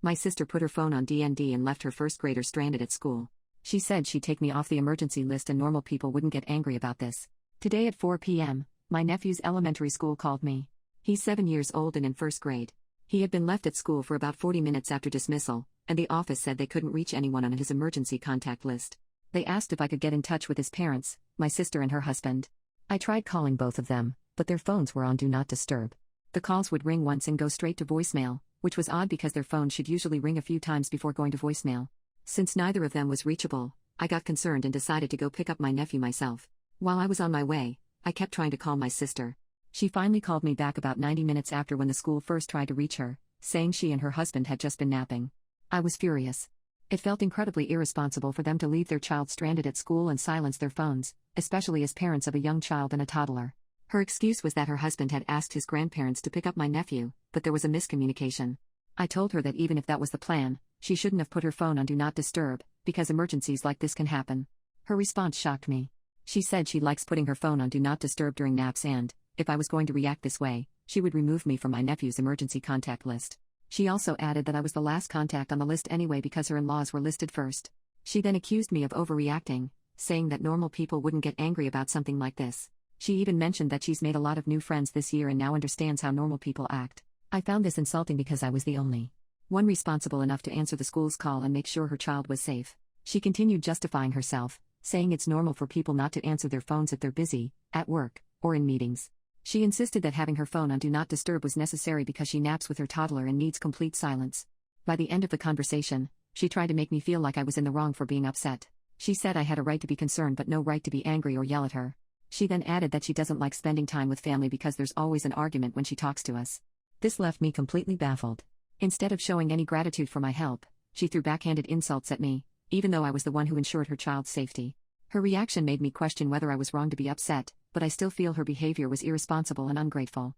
My sister put her phone on DND and left her first grader stranded at school. She said she'd take me off the emergency list and normal people wouldn't get angry about this. Today at 4 p.m., my nephew's elementary school called me. He's 7 years old and in first grade. He had been left at school for about 40 minutes after dismissal, and the office said they couldn't reach anyone on his emergency contact list. They asked if I could get in touch with his parents, my sister and her husband. I tried calling both of them, but their phones were on Do Not Disturb. The calls would ring once and go straight to voicemail, which was odd because their phone should usually ring a few times before going to voicemail. Since neither of them was reachable, I got concerned and decided to go pick up my nephew myself. While I was on my way, I kept trying to call my sister. She finally called me back about 90 minutes after when the school first tried to reach her, saying she and her husband had just been napping. I was furious. It felt incredibly irresponsible for them to leave their child stranded at school and silence their phones, especially as parents of a young child and a toddler. Her excuse was that her husband had asked his grandparents to pick up my nephew, but there was a miscommunication. I told her that even if that was the plan, she shouldn't have put her phone on Do Not Disturb, because emergencies like this can happen. Her response shocked me. She said she likes putting her phone on Do Not Disturb during naps and, if I was going to react this way, she would remove me from my nephew's emergency contact list. She also added that I was the last contact on the list anyway because her in-laws were listed first. She then accused me of overreacting, saying that normal people wouldn't get angry about something like this. She even mentioned that she's made a lot of new friends this year and now understands how normal people act. I found this insulting because I was the only one responsible enough to answer the school's call and make sure her child was safe. She continued justifying herself, saying it's normal for people not to answer their phones if they're busy, at work, or in meetings. She insisted that having her phone on Do Not Disturb was necessary because she naps with her toddler and needs complete silence. By the end of the conversation, she tried to make me feel like I was in the wrong for being upset. She said I had a right to be concerned but no right to be angry or yell at her. She then added that she doesn't like spending time with family because there's always an argument when she talks to us. This left me completely baffled. Instead of showing any gratitude for my help, she threw backhanded insults at me, even though I was the one who ensured her child's safety. Her reaction made me question whether I was wrong to be upset, but I still feel her behavior was irresponsible and ungrateful.